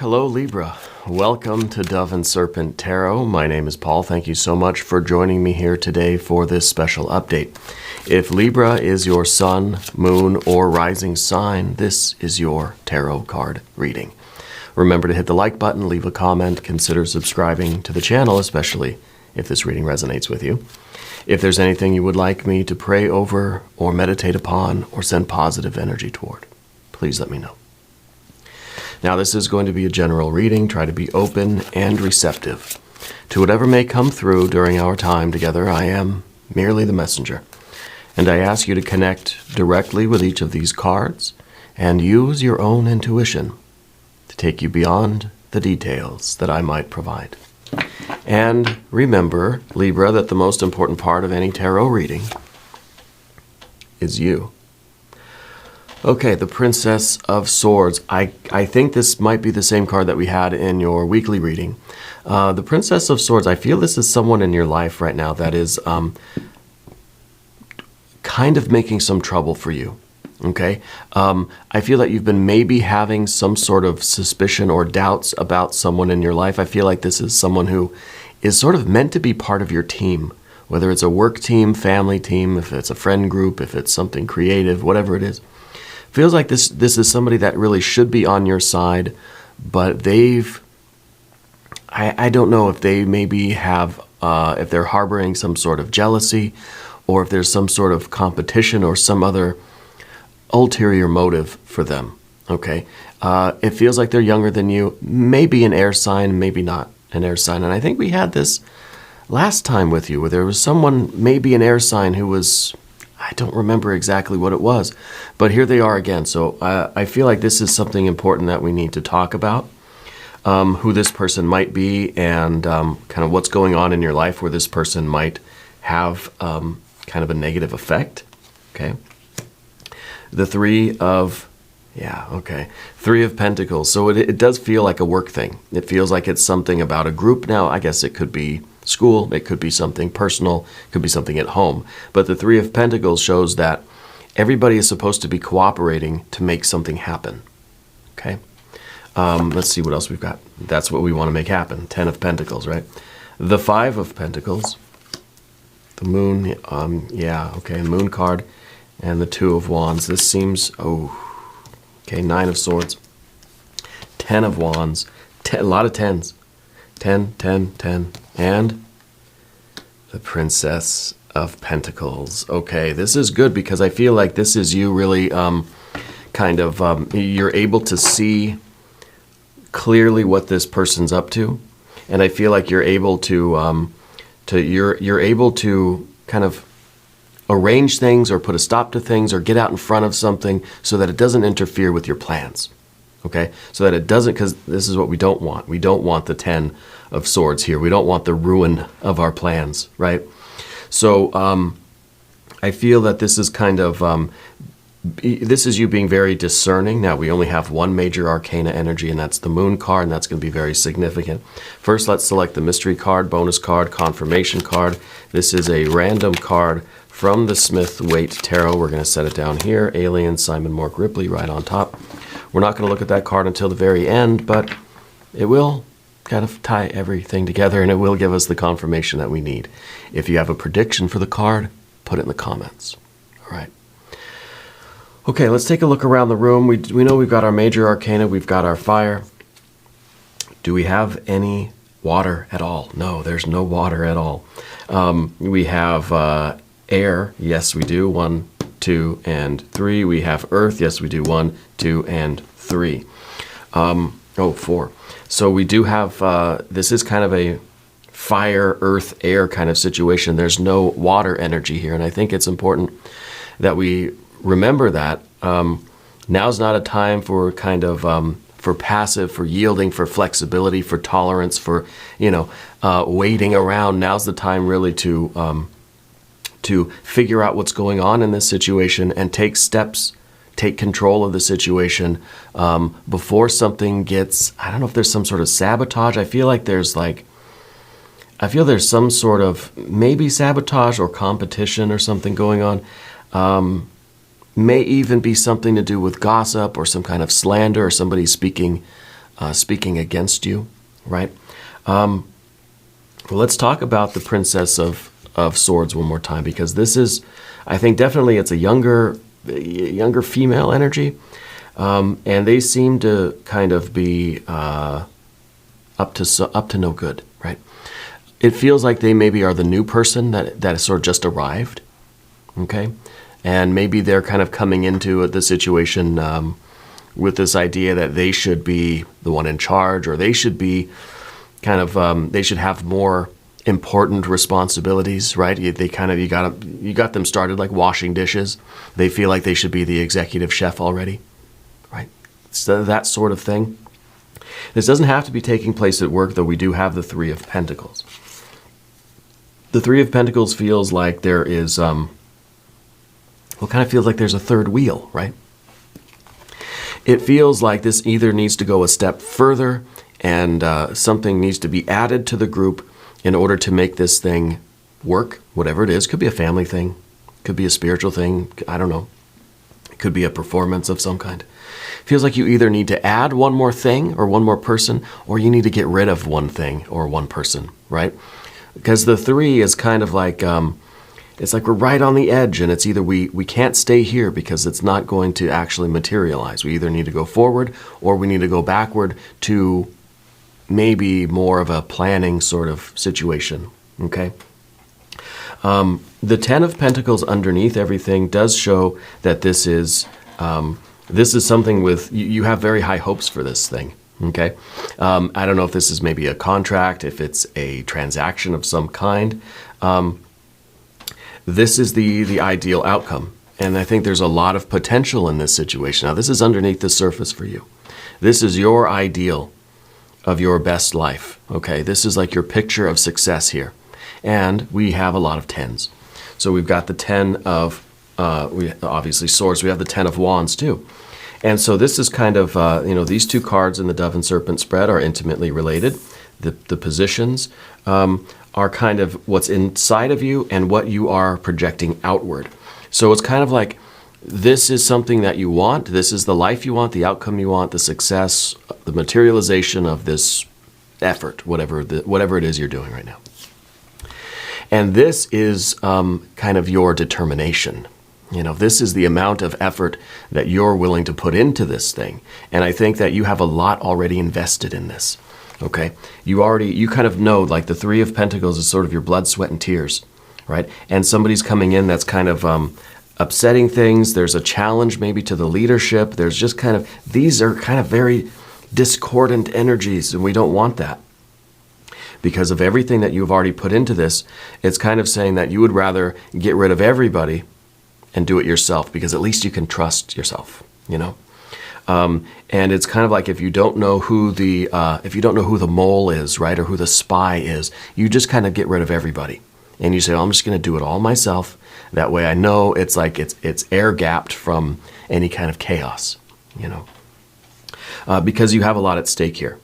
Hello Libra. Welcome to Dove and Serpent Tarot. My name is Paul. Thank you so much for joining me here today for this special update. If Libra is your sun, moon, or rising sign, this is your tarot card reading. Remember to hit the like button, leave a comment, consider subscribing to the channel, especially if this reading resonates with you. If there's anything you would like me to pray over or meditate upon or send positive energy toward, please let me know. Now, this is going to be a general reading. Try to be open and receptive to whatever may come through during our time together. I am merely the messenger, and I ask you to connect directly with each of these cards and use your own intuition to take you beyond the details that I might provide. And remember, Libra, that the most important part of any tarot reading is you. Okay, the Princess of Swords. I think this might be the same card that we had in your weekly reading. The Princess of Swords, I feel this is someone in your life right now that is kind of making some trouble for you. Okay? I feel that you've been maybe having some sort of suspicion or doubts about someone in your life. I feel like this is someone who is sort of meant to be part of your team, whether it's a work team, family team, if it's a friend group, if it's something creative, whatever it is. Feels like this is somebody that really should be on your side, but I don't know if they maybe have, if they're harboring some sort of jealousy, or if there's some sort of competition or some other ulterior motive for them, okay? It feels like they're younger than you, maybe an air sign, maybe not an air sign. And I think we had this last time with you, where there was someone, maybe an air sign, who was, I don't remember exactly what it was, but here they are again. So I feel like this is something important that we need to talk about, who this person might be, and kind of what's going on in your life where this person might have kind of a negative effect, okay? The Three of Pentacles. So it does feel like a work thing. It feels like it's something about a group. Now, I guess it could be school, it could be something personal, it could be something at home. But the Three of Pentacles shows that everybody is supposed to be cooperating to make something happen. Okay? Let's see what else we've got. That's what we want to make happen. 10 of Pentacles, right? The Five of Pentacles. The Moon, Moon card. And the Two of Wands. This seems, Nine of Swords. 10 of Wands. A lot of tens. 10, 10, 10. And the Princess of Pentacles. Okay, this is good because I feel like this is you really you're able to see clearly what this person's up to. And I feel like you're able to you're able to kind of arrange things or put a stop to things or get out in front of something so that it doesn't interfere with your plans. Okay? So that it doesn't, because this is what we don't want. We don't want the 10 of Swords here. We don't want the ruin of our plans, right? So I feel that this is kind of, this is you being very discerning. Now, we only have one major arcana energy, and that's the Moon card, and that's going to be very significant. First, let's select the mystery card, bonus card, confirmation card. This is a random card from the Smith-Waite Tarot. We're going to set it down here. Alien, Simon Mork Ripley, right on top. We're not going to look at that card until the very end, but it will kind of tie everything together, and it will give us the confirmation that we need. If you have a prediction for the card, put it in the comments. All right. Okay, let's take a look around the room. We know we've got our major arcana. We've got our fire. Do we have any water at all? No, there's no water at all. We have air. Yes, we do. 1, 2, and 3. We have earth. Yes, we do. 1, 2, and 3. 4. So we do have, this is kind of a fire, earth, air kind of situation. There's no water energy here. And I think it's important that we remember that. Now's not a time for kind of, for passive, for yielding, for flexibility, for tolerance, for, waiting around. Now's the time really to figure out what's going on in this situation and take steps, take control of the situation before something gets, I don't know if there's some sort of sabotage. I feel there's some sort of maybe sabotage or competition or something going on. May even be something to do with gossip or some kind of slander or somebody speaking speaking against you, right? Well, let's talk about the Princess of Swords one more time, because this is, I think definitely it's a younger female energy, and they seem to kind of be up to no good, right? It feels like they maybe are the new person that has sort of just arrived, okay? And maybe they're kind of coming into the situation with this idea that they should be the one in charge, or they should be kind of they should have more important responsibilities, right? You got them started like washing dishes. They feel like they should be the executive chef already, right? So that sort of thing. This doesn't have to be taking place at work, though. We do have the Three of Pentacles. The Three of Pentacles feels like there is, kind of feels like there's a third wheel, right? It feels like this either needs to go a step further, and something needs to be added to the group in order to make this thing work, whatever it is. Could be a family thing, could be a spiritual thing, I don't know. It could be a performance of some kind. Feels like you either need to add one more thing or one more person, or you need to get rid of one thing or one person, right? Because the three is kind of like, it's like we're right on the edge, and it's either we can't stay here because it's not going to actually materialize. We either need to go forward or we need to go backward to maybe more of a planning sort of situation, okay? The Ten of Pentacles underneath everything does show that this is something with, you have very high hopes for this thing, okay? I don't know if this is maybe a contract, if it's a transaction of some kind. This is the ideal outcome, and I think there's a lot of potential in this situation. Now, this is underneath the surface for you. This is your ideal of your best life, okay? This is like your picture of success here. And we have a lot of tens. So we've got the 10 of, obviously swords, we have the 10 of wands too. And so this is kind of, these two cards in the Dove and Serpent spread are intimately related. The positions are kind of what's inside of you and what you are projecting outward. So it's kind of like, this is something that you want. This is the life you want, the outcome you want, the success, the materialization of this effort, whatever it is you're doing right now. And this is kind of your determination. This is the amount of effort that you're willing to put into this thing. And I think that you have a lot already invested in this, okay? You kind of know, like the Three of Pentacles is sort of your blood, sweat, and tears, right? And somebody's coming in that's kind of upsetting things. There's a challenge maybe to the leadership. There's just kind of, these are kind of very discordant energies, and we don't want that. Because of everything that you've already put into this, it's kind of saying that you would rather get rid of everybody and do it yourself, because at least you can trust yourself, And it's kind of like if you don't know who the mole is, right, or who the spy is, you just kind of get rid of everybody, and you say, I'm just going to do it all myself. That way I know it's like it's air gapped from any kind of chaos, because you have a lot at stake here.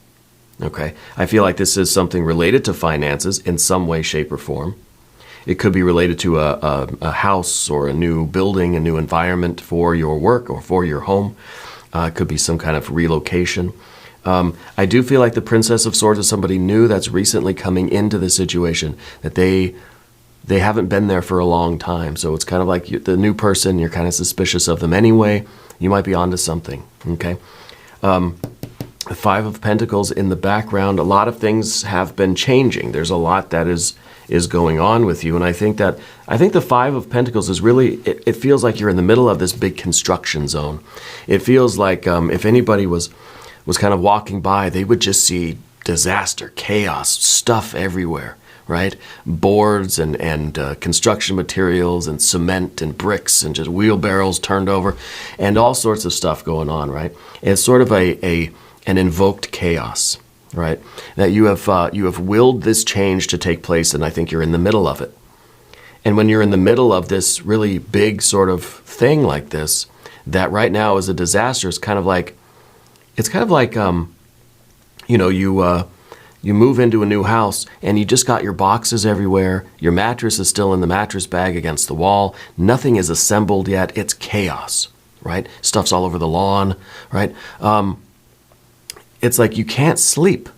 Okay, I feel like this is something related to finances in some way, shape, or form. It could be related to a house or a new building, a new environment for your work or for your home. It could be some kind of relocation. I do feel like the Princess of Swords is somebody new that's recently coming into the situation, that they haven't been there for a long time. So it's kind of like the new person, you're kind of suspicious of them anyway. You might be onto something, okay? The Five of Pentacles in the background, a lot of things have been changing. There's a lot that is going on with you. And I think the Five of Pentacles is really, it feels like you're in the middle of this big construction zone. It feels like if anybody was kind of walking by, they would just see disaster, chaos, stuff everywhere, right? Boards and construction materials and cement and bricks and just wheelbarrows turned over and all sorts of stuff going on, right? It's sort of an invoked chaos, right? That you have willed this change to take place, and I think you're in the middle of it. And when you're in the middle of this really big sort of thing like this, that right now is a disaster. It's kind of like you move into a new house and you just got your boxes everywhere. Your mattress is still in the mattress bag against the wall. Nothing is assembled yet. It's chaos, right? Stuff's all over the lawn, right? it's like you can't sleep.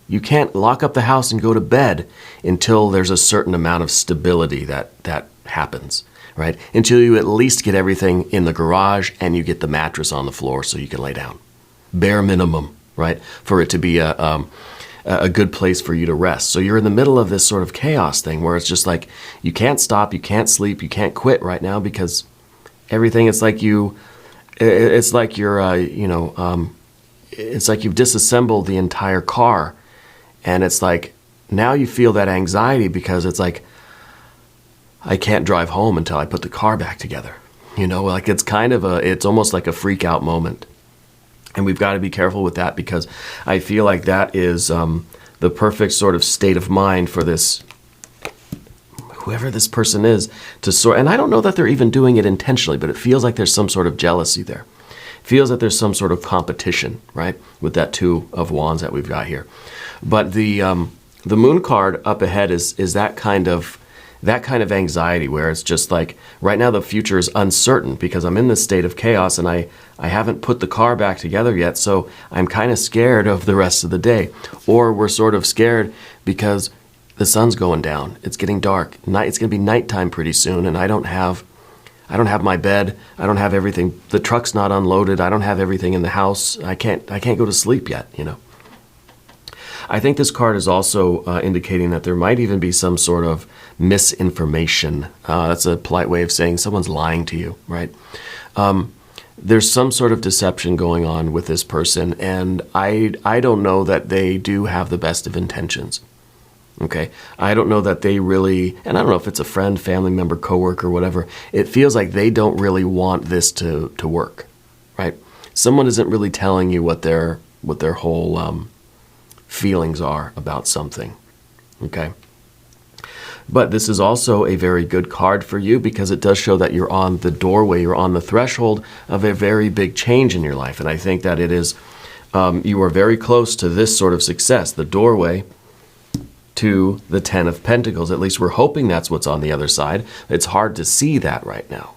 You can't lock up the house and go to bed until there's a certain amount of stability that happens, right? Until you at least get everything in the garage and you get the mattress on the floor so you can lay down. Bare minimum, right? For it to be a good place for you to rest. So you're in the middle of this sort of chaos thing where it's just like you can't stop, you can't sleep, you can't quit right now because everything, it's like you're, it's like you've disassembled the entire car. And it's like, now you feel that anxiety because it's like, I can't drive home until I put the car back together. Like it's almost like a freak out moment. And we've got to be careful with that because I feel like that is the perfect sort of state of mind for this, whoever this person is, to sort. And I don't know that they're even doing it intentionally, but it feels like there's some sort of jealousy there. It feels that there's some sort of competition, right, with that Two of Wands that we've got here. But the Moon card up ahead is that kind of anxiety where it's just like right now the future is uncertain because I'm in this state of chaos and I haven't put the car back together yet, so I'm kind of scared of the rest of the day. Or we're sort of scared because the sun's going down. It's getting dark. It's going to be nighttime pretty soon, and I don't have my bed. I don't have everything. The truck's not unloaded. I don't have everything in the house. I can't go to sleep yet, I think this card is also indicating that there might even be some sort of misinformation. That's a polite way of saying someone's lying to you, right? There's some sort of deception going on with this person, and I don't know that they do have the best of intentions. Okay, I don't know that they really, and I don't know if it's a friend, family member, coworker, whatever. It feels like they don't really want this to work, right? Someone isn't really telling you what their whole feelings are about something. Okay. But this is also a very good card for you because it does show that you're on the doorway, you're on the threshold of a very big change in your life. And I think that it is, you are very close to this sort of success, the doorway to the Ten of Pentacles. At least we're hoping that's what's on the other side. It's hard to see that right now.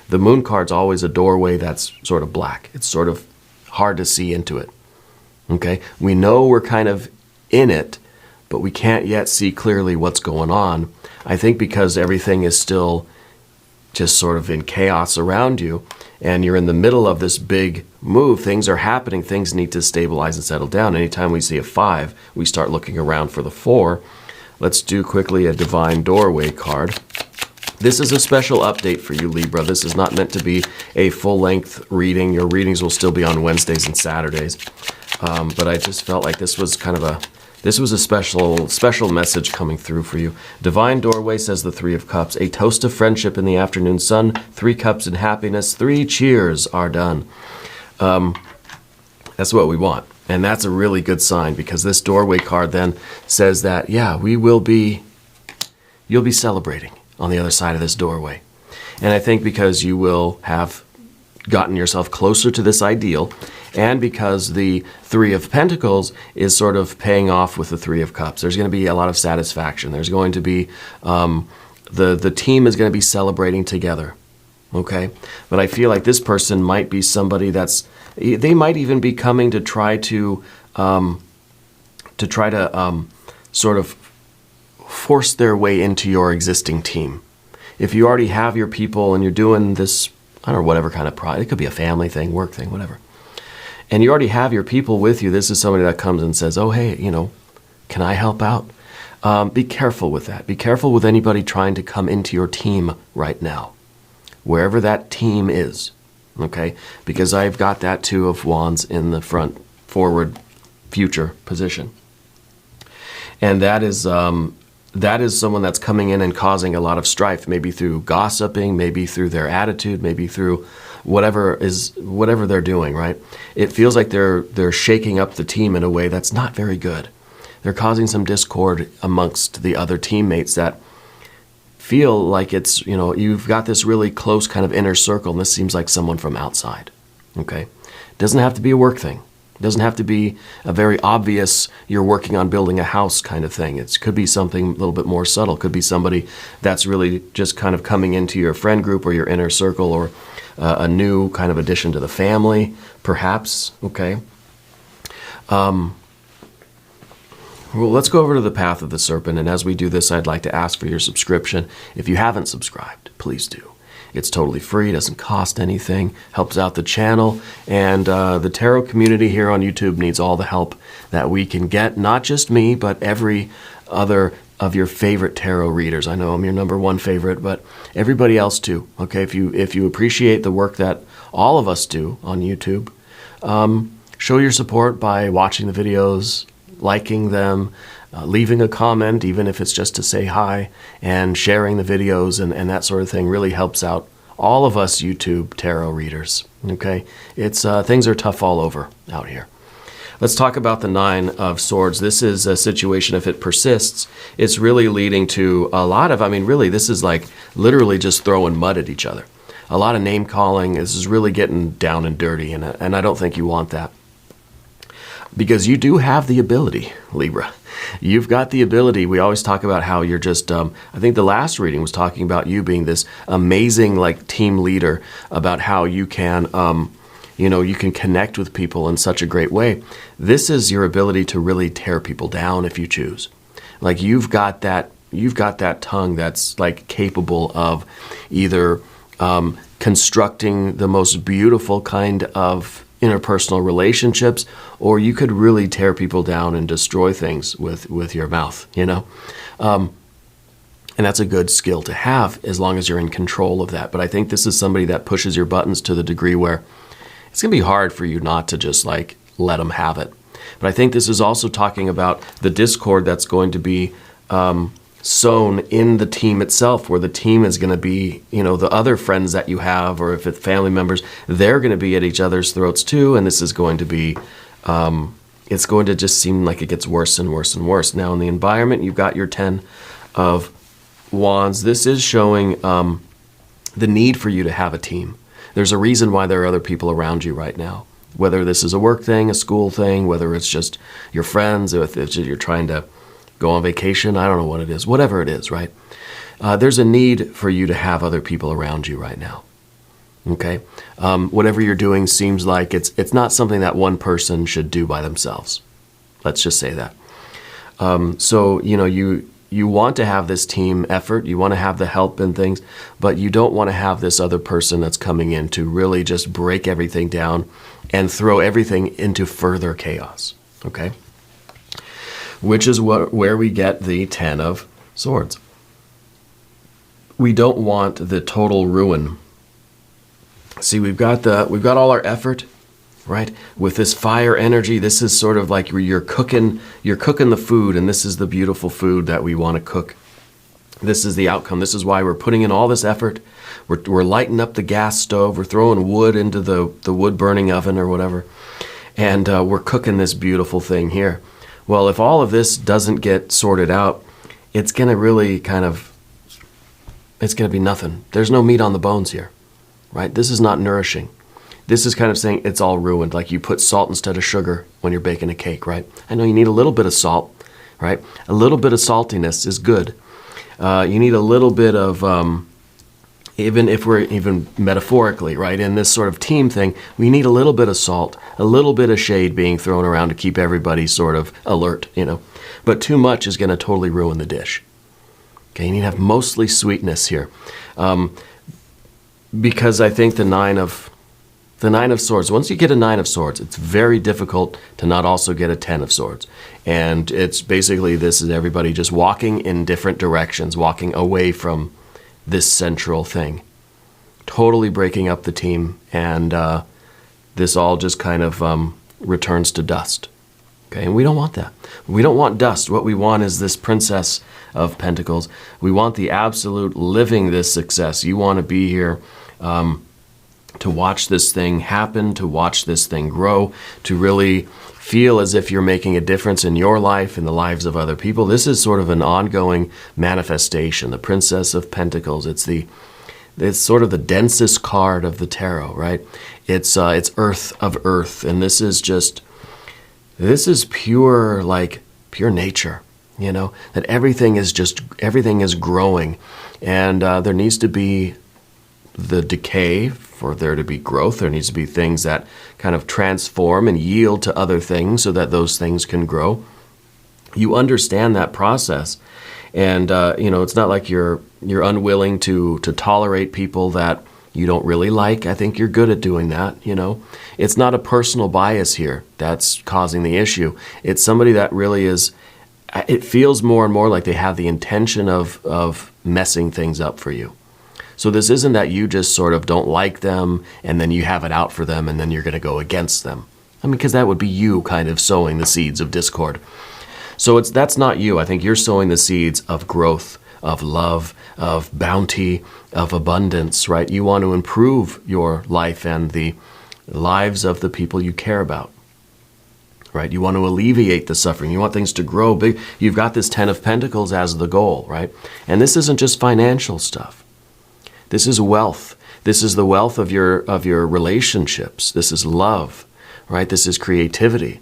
The Moon card's always a doorway that's sort of black. It's sort of hard to see into it. Okay, we know we're kind of in it, but we can't yet see clearly what's going on. I think because everything is still just sort of in chaos around you, and you're in the middle of this big move, things are happening, things need to stabilize and settle down. Anytime we see a 5, we start looking around for the 4. Let's do quickly a Divine Doorway card. This is a special update for you, Libra. This is not meant to be a full-length reading. Your readings will still be on Wednesdays and Saturdays. But I just felt like this was a special message coming through for you. Divine Doorway says the 3 of Cups. A toast of friendship in the afternoon sun. 3 cups in happiness. 3 cheers are done. That's what we want. And that's a really good sign because this doorway card then says that, yeah, you'll be celebrating on the other side of this doorway. And I think because you will have gotten yourself closer to this ideal, and because the 3 of Pentacles is sort of paying off with the 3 of Cups, there's going to be a lot of satisfaction. There's going to be, the team is going to be celebrating together, okay? But I feel like this person might be somebody they might even be coming to try to sort of force their way into your existing team. If you already have your people and you're doing this, I don't know, whatever kind of project, it could be a family thing, work thing, whatever. And you already have your people with you. This is somebody that comes and says, oh, hey, can I help out? Be careful with that. Be careful with anybody trying to come into your team right now, wherever that team is, okay? Because I've got that 2 of Wands in the front, forward, future position. And that is someone that's coming in and causing a lot of strife, maybe through gossiping, maybe through their attitude, maybe through whatever they're doing, right? It feels like they're shaking up the team in a way that's not very good. They're causing some discord amongst the other teammates that feel like it's, you've got this really close kind of inner circle, and this seems like someone from outside, okay? It doesn't have to be a work thing. It doesn't have to be a very obvious, you're working on building a house kind of thing. It could be something a little bit more subtle. It could be somebody that's really just kind of coming into your friend group or your inner circle, or a new kind of addition to the family, perhaps, okay? Well, let's go over to the path of the serpent. And as we do this, I'd like to ask for your subscription. If you haven't subscribed, please do. It's totally free, doesn't cost anything, helps out the channel. And the tarot community here on YouTube needs all the help that we can get. Not just me, but every other of your favorite tarot readers. I know I'm your number one favorite, but everybody else too. Okay, if you appreciate the work that all of us do on YouTube, show your support by watching the videos, liking them, leaving a comment, even if it's just to say hi, and sharing the videos and that sort of thing really helps out all of us YouTube tarot readers. Okay, it's things are tough all over out here. Let's talk about the Nine of Swords. This is a situation, if it persists, it's really leading to a lot of, really, this is like literally just throwing mud at each other. A lot of name calling. This is really getting down and dirty, and I don't think you want that. Because you do have the ability, Libra. You've got the ability. We always talk about how you're just, I think the last reading was talking about you being this amazing like team leader, about how you can, you can connect with people in such a great way. This is your ability to really tear people down if you choose. Like you've got that tongue that's like capable of either constructing the most beautiful kind of interpersonal relationships, or you could really tear people down and destroy things with your mouth, and that's a good skill to have as long as you're in control of that. But I think this is somebody that pushes your buttons to the degree where it's going to be hard for you not to just like let them have it. But I think this is also talking about the discord that's going to be sown in the team itself, where the team is going to be, the other friends that you have, or if it's family members, they're going to be at each other's throats too. And this is going to be, it's going to just seem like it gets worse and worse and worse. Now in the environment, you've got your 10 of Wands. This is showing the need for you to have a team. There's a reason why there are other people around you right now. Whether this is a work thing, a school thing, whether it's just your friends, or if it's just you're trying to go on vacation, I don't know what it is, whatever it is, right? There's a need for you to have other people around you right now, okay? Whatever you're doing seems like it's not something that one person should do by themselves. Let's just say that. So, you want to have this team effort, you want to have the help and things, but you don't want to have this other person that's coming in to really just break everything down and throw everything into further chaos, okay? Which is where we get the 10 of Swords. We don't want the total ruin. See, we've got all our effort, right? With this fire energy, this is sort of like you're cooking the food, and this is the beautiful food that we want to cook. This is the outcome. This is why we're putting in all this effort. We're lighting up the gas stove. We're throwing wood into the wood burning oven or whatever, and we're cooking this beautiful thing here. Well, if all of this doesn't get sorted out, it's going to really it's going to be nothing. There's no meat on the bones here, right? This is not nourishing. This is kind of saying it's all ruined, like you put salt instead of sugar when you're baking a cake, right? I know you need a little bit of salt, right? A little bit of saltiness is good. You need a little bit of, even if we're even metaphorically, right, in this sort of team thing, we need a little bit of salt, a little bit of shade being thrown around to keep everybody sort of alert, But too much is going to totally ruin the dish. Okay, you need to have mostly sweetness here. Because I think the nine of Swords, once you get a 9 of Swords, it's very difficult to not also get a 10 of Swords. And it's basically, this is everybody just walking in different directions, walking away from this central thing, totally breaking up the team, and this all just kind of returns to dust. Okay, and we don't want that. We don't want dust. What we want is this Princess of Pentacles. We want the absolute living this success. You want to be here to watch this thing happen, to watch this thing grow, to really feel as if you're making a difference in your life, in the lives of other people. This is sort of an ongoing manifestation. The Princess of Pentacles, it's sort of the densest card of the tarot, right? It's Earth of Earth, and this is pure, like pure nature, that everything is growing, and there needs to be the decay, for there to be growth. There needs to be things that kind of transform and yield to other things so that those things can grow. You understand that process. And, it's not like you're unwilling to tolerate people that you don't really like. I think you're good at doing that, It's not a personal bias here that's causing the issue. It's somebody that really is, it feels more and more like they have the intention of messing things up for you. So this isn't that you just sort of don't like them and then you have it out for them and then you're going to go against them. Because that would be you kind of sowing the seeds of discord. So that's not you. I think you're sowing the seeds of growth, of love, of bounty, of abundance, right? You want to improve your life and the lives of the people you care about, right? You want to alleviate the suffering. You want things to grow big. You've got this 10 of Pentacles as the goal, right? And this isn't just financial stuff. This is wealth. This is the wealth of your relationships. This is love, right? This is creativity.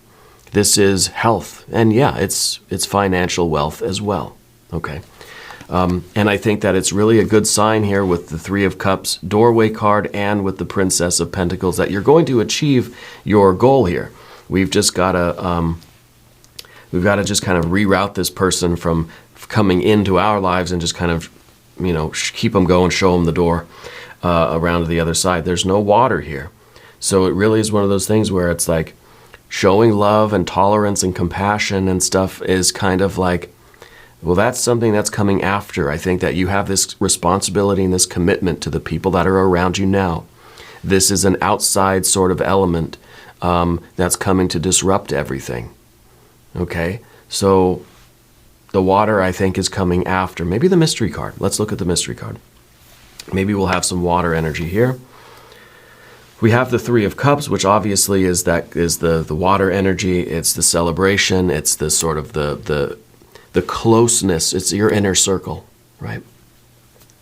This is health. And yeah, it's financial wealth as well. Okay. And I think that it's really a good sign here with the Three of Cups doorway card and with the Princess of Pentacles that you're going to achieve your goal here. We've just got to just kind of reroute this person from coming into our lives and just kind of keep them going, show them the door around to the other side. There's no water here. So it really is one of those things where it's like showing love and tolerance and compassion and stuff is kind of like, well, that's something that's coming after. I think that you have this responsibility and this commitment to the people that are around you now. This is an outside sort of element that's coming to disrupt everything. Okay? So the water, I think, is coming after. Maybe the mystery card. Let's look at the mystery card. Maybe we'll have some water energy here. We have the Three of Cups, which obviously is the water energy. It's the celebration. It's the sort of the closeness. It's your inner circle, right?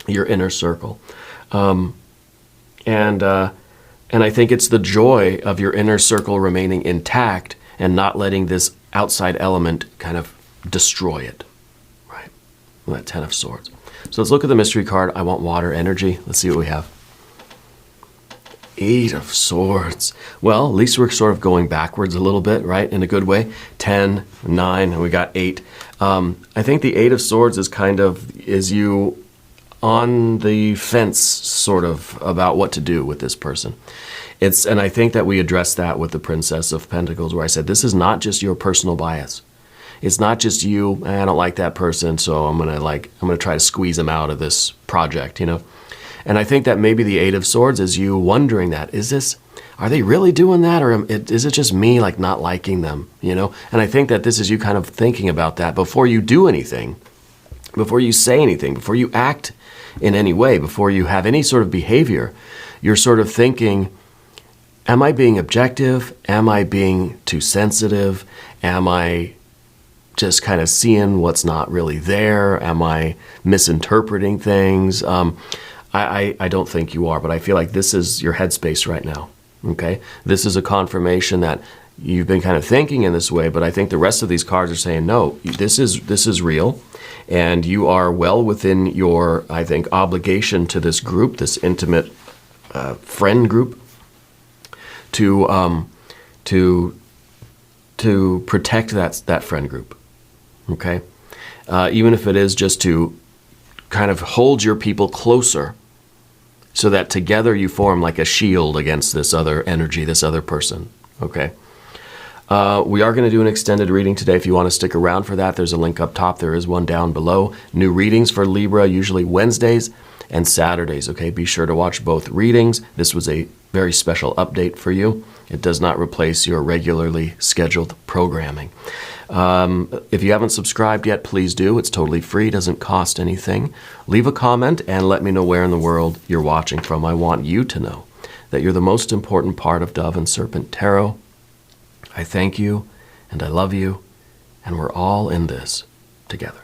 Your inner circle. And I think it's the joy of your inner circle remaining intact and not letting this outside element kind of destroy it, right? With that 10 of Swords. So let's look at the mystery card. I want water energy. Let's see what we have. 8 of Swords. Well, at least we're sort of going backwards a little bit, right? In a good way. 10, 9, and we got 8. I think the 8 of Swords is you on the fence sort of about what to do with this person. And I think that we addressed that with the Princess of Pentacles, where I said, this is not just your personal bias. It's not just you, I don't like that person, so I'm gonna try to squeeze them out of this project, And I think that maybe the 8 of Swords is you wondering that, are they really doing that, or is it just me not liking them, And I think that this is you kind of thinking about that before you do anything, before you say anything, before you act in any way, before you have any sort of behavior. You're sort of thinking, am I being objective? Am I being too sensitive? Am I just kind of seeing what's not really there? Am I misinterpreting things? I don't think you are, but I feel like this is your headspace right now, okay? This is a confirmation that you've been kind of thinking in this way, but I think the rest of these cards are saying, no, this is real, and you are well within your, I think, obligation to this group, this intimate friend group, to protect that friend group, okay? Even if it is just to kind of hold your people closer so that together you form like a shield against this other energy, this other person, okay? We are going to do an extended reading today. If you want to stick around for that, there's a link up top. There is one down below. New readings for Libra, usually Wednesdays and Saturdays, okay? Be sure to watch both readings. This was a very special update for you. It does not replace your regularly scheduled programming. If you haven't subscribed yet, please do. It's totally free, doesn't cost anything. Leave a comment and let me know where in the world you're watching from. I want you to know that you're the most important part of Dove and Serpent Tarot. I thank you, and I love you, and we're all in this together.